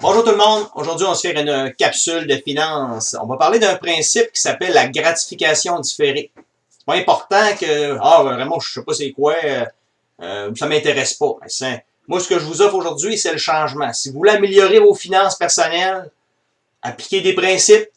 Bonjour tout le monde, aujourd'hui on se fait une capsule de finances. On va parler d'un principe qui s'appelle la gratification différée. C'est pas important que, vraiment je sais pas c'est quoi, ça m'intéresse pas. Moi ce que je vous offre aujourd'hui c'est le changement. Si vous voulez améliorer vos finances personnelles, appliquer des principes,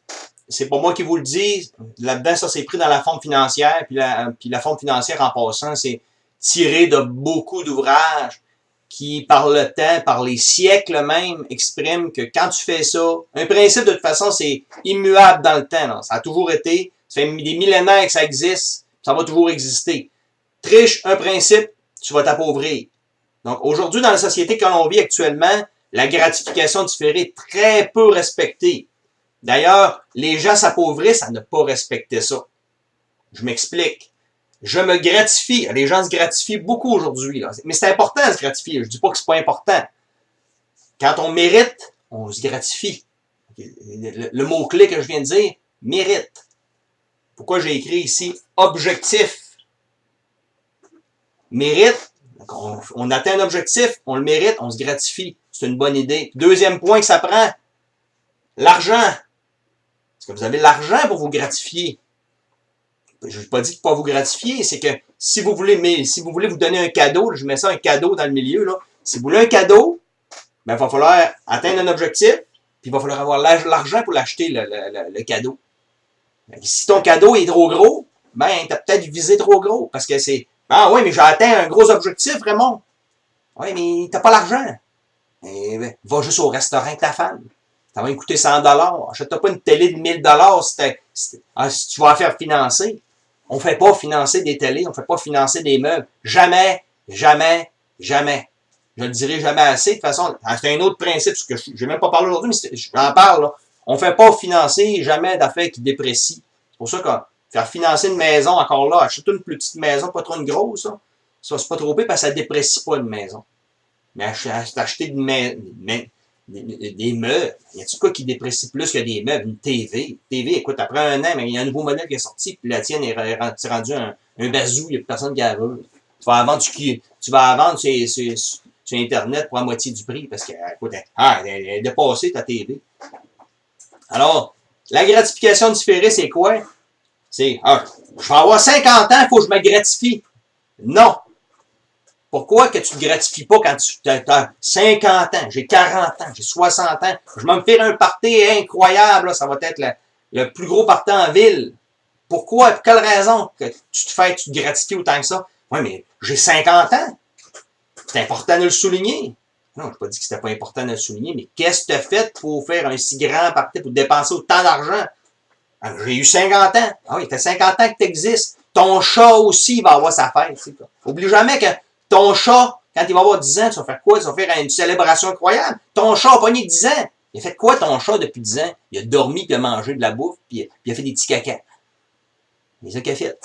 c'est pas moi qui vous le dis, là-dedans ça c'est pris dans la forme financière, puis la forme financière en passant c'est tiré de beaucoup d'ouvrages qui, par le temps, par les siècles même, expriment que quand tu fais ça, un principe de toute façon, c'est immuable dans le temps. Là. Ça a toujours été, ça fait des millénaires que ça existe, ça va toujours exister. Triche un principe, tu vas t'appauvrir. Donc aujourd'hui, dans la société que l'on vit actuellement, la gratification différée est très peu respectée. D'ailleurs, les gens s'appauvrissent à ne pas respecter ça. Je m'explique. Je me gratifie. Les gens se gratifient beaucoup aujourd'hui. Mais c'est important de se gratifier. Je dis pas que c'est pas important. Quand on mérite, on se gratifie. Le mot-clé que je viens de dire, mérite. Pourquoi j'ai écrit ici objectif? Mérite. On atteint un objectif, on le mérite, on se gratifie. C'est une bonne idée. Deuxième point que ça prend, l'argent. Est-ce que vous avez l'argent pour vous gratifier? Je n'ai pas dit de ne pas vous gratifier, c'est que si vous voulez vous donner un cadeau, je mets ça un cadeau dans le milieu, là. Si vous voulez un cadeau, ben, il va falloir atteindre un objectif, puis il va falloir avoir l'argent pour l'acheter, le cadeau. Si ton cadeau est trop gros, ben, tu as peut-être visé trop gros, parce que c'est, ah oui, mais j'ai atteint un gros objectif, Raymond. Oui, mais t'as pas l'argent. Ben, va juste au restaurant avec ta femme. Ça va lui coûter 100$. Achète-toi pas une télé de 1000$ si tu vas la faire financer. On ne fait pas financer des télés, on ne fait pas financer des meubles. Jamais, jamais, jamais. Je le dirai jamais assez. De toute façon, c'est un autre principe, ce que je n'ai même pas parlé aujourd'hui, mais j'en parle. Là. On ne fait pas financer jamais d'affaires qui déprécient. C'est pour ça que faire financer une maison, encore là, achète une plus petite maison, pas trop une grosse. Là. Ça, c'est pas trop pire parce que ça ne déprécie pas une maison. Mais acheter des meubles. Y a-t-il quoi qui déprécie plus que des meubles? Une TV. TV, écoute, après un an, mais il y a un nouveau modèle qui est sorti, puis la tienne est rendue un bazou, il n'y a personne qui la veut. Tu vas la vendre, sur Internet pour la moitié du prix, parce que, écoute, elle est dépassée, ta TV. Alors, la gratification différée, c'est quoi? C'est, je vais avoir 50 ans, il faut que je me gratifie. Non. Pourquoi que tu ne te gratifies pas quand tu as 50 ans, j'ai 40 ans, j'ai 60 ans, je vais me faire un party incroyable, là, ça va être le plus gros party en ville. Pourquoi? Pour quelle raison que tu te gratifies autant que ça? Oui, mais j'ai 50 ans. C'est important de le souligner. Non, je n'ai pas dit que c'était pas important de le souligner, mais qu'est-ce que tu as fait pour faire un si grand party, pour dépenser autant d'argent? J'ai eu 50 ans. Ah oui, ça fait 50 ans que tu existes. Ton chat aussi va avoir sa fête. Oublie jamais que ton chat, quand il va avoir 10 ans, tu vas faire quoi? Tu vas faire une célébration incroyable. Ton chat a pogné 10 ans. Il a fait quoi ton chat depuis 10 ans? Il a dormi, puis il a mangé de la bouffe, puis il a fait des petits caca. C'est ça qu'il a fait.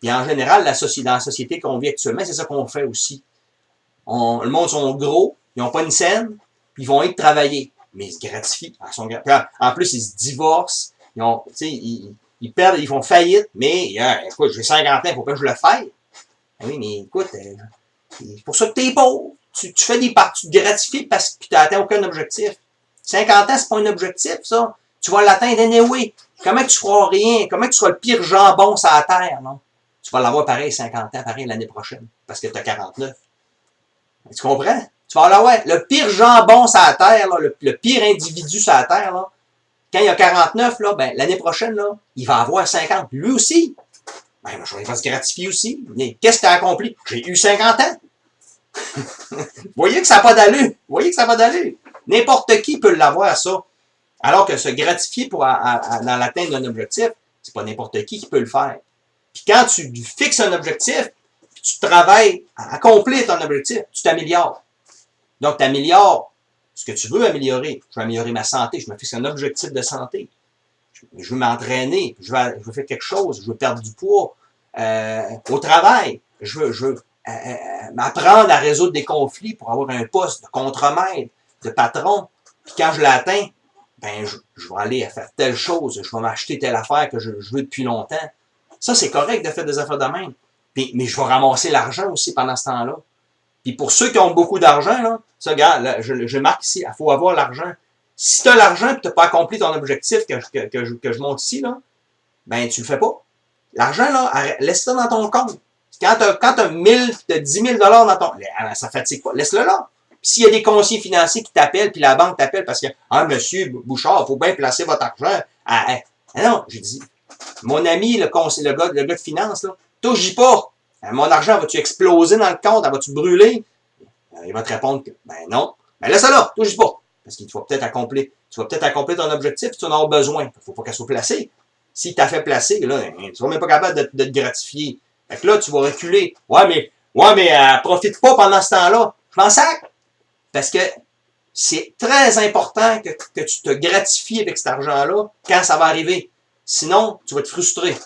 Puis en général, dans la société qu'on vit actuellement, c'est ça qu'on fait aussi. Le monde sont gros, ils n'ont pas une scène, puis ils vont être travailler. Mais ils se gratifient. En plus, ils se divorcent. Ils perdent, ils font faillite, mais écoute, j'ai 50 ans, il faut pas que je le fasse. Oui, mais écoute, c'est pour ça que t'es pauvre. Tu fais des parties, tu te gratifies parce que tu n'as atteint aucun objectif. 50 ans, c'est pas un objectif, ça. Tu vas l'atteindre anyway. Comment tu feras rien? Comment tu seras le pire jambon sur la terre, non? Tu vas l'avoir pareil 50 ans, pareil l'année prochaine, parce que tu as 49. Tu comprends? Tu vas l'avoir le pire jambon sur la terre, là, le pire individu sur la terre, là. Quand il y a 49, là, ben, l'année prochaine, là, il va avoir 50. Lui aussi. Ben, il va se gratifier aussi. Qu'est-ce que tu as accompli? J'ai eu 50 ans. Vous voyez que ça n'a pas d'allure. Vous voyez que ça n'a pas d'allure. N'importe qui peut l'avoir, ça. Alors que se gratifier dans l'atteinte d'un objectif, c'est pas n'importe qui peut le faire. Puis quand tu fixes un objectif, puis tu travailles à accomplir ton objectif, tu t'améliores. Donc, tu améliores ce que tu veux améliorer. Je veux améliorer ma santé, je me fixe un objectif de santé. Je veux m'entraîner, je veux faire quelque chose, je veux perdre du poids. Au travail, je veux m'apprendre à résoudre des conflits pour avoir un poste de contremaître, de patron. Puis quand je l'atteins, ben je vais aller faire telle chose, je vais m'acheter telle affaire que je veux depuis longtemps. Ça, c'est correct de faire des affaires de même. Mais je vais ramasser l'argent aussi pendant ce temps-là. Puis pour ceux qui ont beaucoup d'argent, là, ça, regarde, là, je marque ici, il faut avoir l'argent. Si tu as l'argent et que tu n'as pas accompli ton objectif que je montre ici, là, ben tu le fais pas. L'argent, là, laisse-le dans ton compte. Quand tu as 1000, tu as 10 000 dans ton... Ça fatigue pas. Laisse-le là. S'il y a des conseillers financiers qui t'appellent, puis la banque t'appelle parce que, ah, monsieur Bouchard, il faut bien placer votre argent. Non, j'ai dit, mon ami, le gars de finance, là, touche pas. Mon argent, va-tu exploser dans le compte? Va-tu brûler? Il va te répondre que, ben non. Ben laisse-le là, touche pas. Parce qu'il va peut-être accomplir. Tu vas peut-être accomplir ton objectif, tu en auras besoin. Il ne faut pas qu'elle soit placée. Si t'a fait placer, là, tu ne seras même pas capable de te gratifier. Fait que là, tu vas reculer. Ouais, mais profite pas pendant ce temps-là. Je m'en sac. Parce que c'est très important que tu te gratifies avec cet argent-là quand ça va arriver. Sinon, tu vas te frustrer.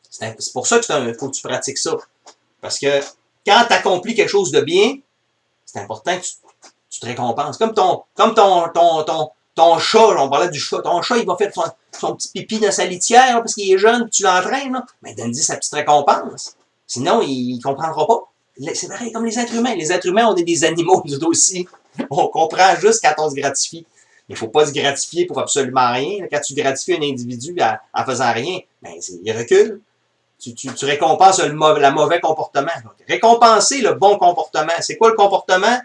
C'est pour ça qu'il faut que tu pratiques ça. Parce que quand tu accomplis quelque chose de bien, c'est important que tu te récompenses. Comme ton chat, là, on parlait du chat. Ton chat, il va faire son petit pipi dans sa litière là, parce qu'il est jeune, puis tu l'entraînes. Mais donne-lui sa petite récompense. Sinon, il ne comprendra pas. C'est pareil comme les êtres humains. Les êtres humains, on est des animaux, nous aussi. On comprend juste quand on se gratifie. Il ne faut pas se gratifier pour absolument rien. Quand tu gratifies un individu en faisant rien, ben, il recule. Tu récompenses le mauvais comportement. Donc, récompenser le bon comportement. C'est quoi le comportement?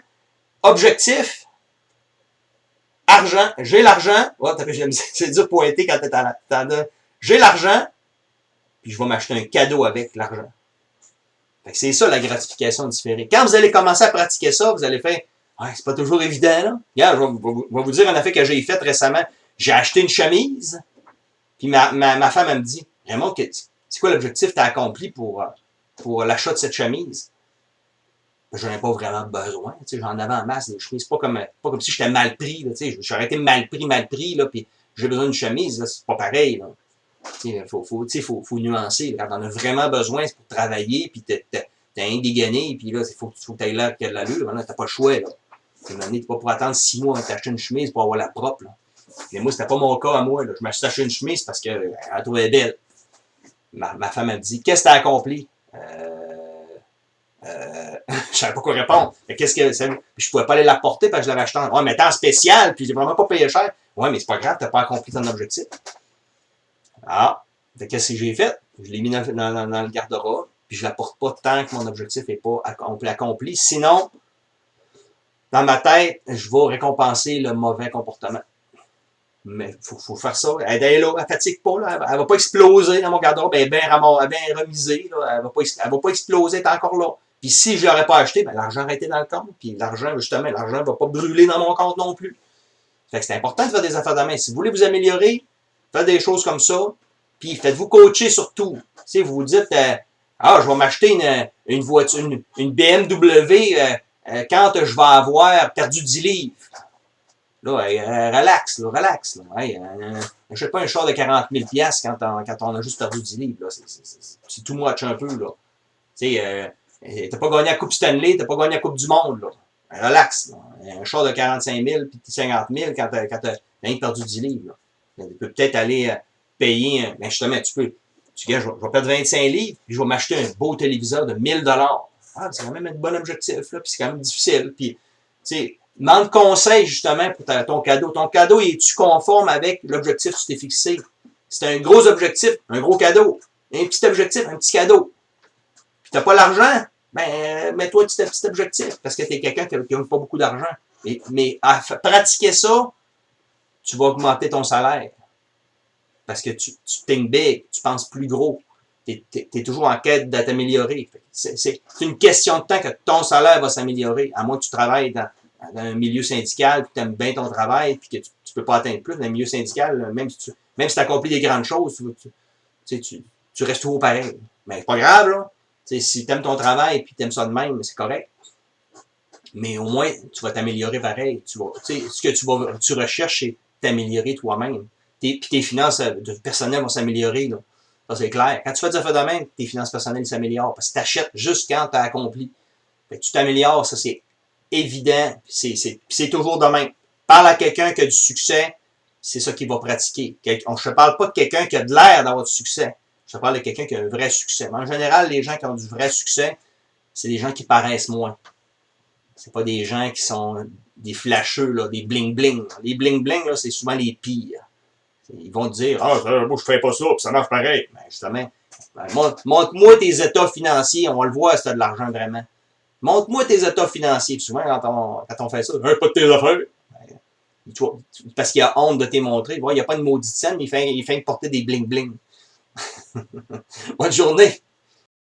Objectif, argent. J'ai l'argent. Oh, c'est dur pointer quand t'es j'ai l'argent, puis je vais m'acheter un cadeau avec l'argent. C'est ça la gratification différée. Quand vous allez commencer à pratiquer ça, vous allez faire ouais, c'est pas toujours évident, là. Regarde, je vais vous dire un affaire que j'ai fait récemment. J'ai acheté une chemise, puis ma femme, elle me dit Raymond, c'est quoi l'objectif que tu as accompli pour l'achat de cette chemise? J'en ai pas vraiment besoin. J'en avais en masse des chemises. Pas comme si j'étais mal pris. J'aurais été mal pris, là, puis j'ai besoin d'une chemise. C'est pas pareil. Là. Faut nuancer. Quand on a vraiment besoin, c'est pour travailler, puis t'es un dégané, puis là, il faut que tu ailles là qu'il y a de l'allure. Là, t'as pas le choix. Là. T'es pas pour attendre 6 mois à t'acheter une chemise pour avoir la propre. Là. Et moi, c'était pas mon cas à moi. Là. Je m'achetais acheté une chemise parce qu'elle la trouvait belle. Ma femme, elle me dit Qu'est-ce que t'as accompli? Je savais pas quoi répondre. Qu'est-ce que je pouvais pas aller la porter parce que je l'avais acheté mais t'es en spécial, puis j'ai vraiment pas payé cher. Ouais, mais c'est pas grave, t'as pas accompli ton objectif. Ah, qu'est-ce que j'ai fait? Je l'ai mis dans le garde-robe, puis je la porte pas tant que mon objectif n'est pas accompli. Sinon, dans ma tête, je vais récompenser le mauvais comportement. Mais faut faire ça. Elle est là, elle fatigue pas, là. Elle va pas exploser dans mon garde-robe, elle est bien remisée, là. Elle va pas exploser, elle est encore là. Puis si je l'aurais pas acheté, ben l'argent aurait été dans le compte. Puis l'argent, justement, l'argent va pas brûler dans mon compte non plus. Fait que c'est important de faire des affaires de main. Si vous voulez vous améliorer, faites des choses comme ça. Puis faites-vous coacher surtout. Si vous vous dites je vais m'acheter une voiture, une BMW quand je vais avoir perdu 10 livres. Là, relax, là, relax. Là. Je sais pas un char de 40 000 quand on a juste perdu 10 livres. C'est too much un peu. Là. Tu sais, t'as pas gagné la Coupe Stanley, t'as pas gagné la Coupe du Monde. Là. Relax. Là. Un char de 45 000 puis 50 000 quand t'as perdu 10 livres. Là. Tu peux peut-être aller payer, ben justement, je vais perdre 25 livres, puis je vais m'acheter un beau téléviseur de 1000 $. Ah, c'est quand même un bon objectif, là, puis c'est quand même difficile. Puis, tu sais, demande conseil, justement, pour ton cadeau. Ton cadeau, es-tu conforme avec l'objectif que tu t'es fixé? C'est un gros objectif, un gros cadeau. Un petit objectif, un petit cadeau. Puis t'as pas l'argent, ben, mets-toi un petit objectif, parce que t'es quelqu'un qui n'a pas beaucoup d'argent. Mais à pratiquer ça, tu vas augmenter ton salaire. Parce que tu think big, tu penses plus gros. Tu es toujours en quête de t'améliorer. C'est une question de temps que ton salaire va s'améliorer. À moins que tu travailles dans un milieu syndical, que tu aimes bien ton travail, puis que tu ne peux pas atteindre plus. Dans un milieu syndical, même si tu accomplis des grandes choses, tu restes toujours pareil. Mais c'est pas grave, là. Si tu aimes ton travail et tu aimes ça de même, c'est correct. Mais au moins, tu vas t'améliorer pareil. Ce que tu recherches, c'est t'améliorer toi-même. Puis tes finances personnelles vont s'améliorer. Là. Ça, c'est clair. Quand tu fais des affaires de même, tes finances personnelles s'améliorent. Parce que tu achètes juste quand tu as accompli. Fait que tu t'améliores, ça c'est évident. C'est toujours de même. Parle à quelqu'un qui a du succès, c'est ça qu'il va pratiquer. Je ne parle pas de quelqu'un qui a de l'air d'avoir du succès. Je te parle de quelqu'un qui a un vrai succès. Mais en général, les gens qui ont du vrai succès, c'est des gens qui paraissent moins. C'est pas des gens qui sont des flasheux, là, des bling-bling. Les bling-bling, là, c'est souvent les pires. Ils vont te dire, ah, moi, je fais pas ça, puis ça marche pareil. Ben, justement, montre-moi tes états financiers, on le voit si tu as de l'argent vraiment. Montre-moi tes états financiers. Puis souvent, quand on fait ça, hey, pas de tes affaires. Ben, parce qu'il a honte de te montrer. Il n'y a pas de maudite scène, mais il fait porter des bling-bling. Bonne journée.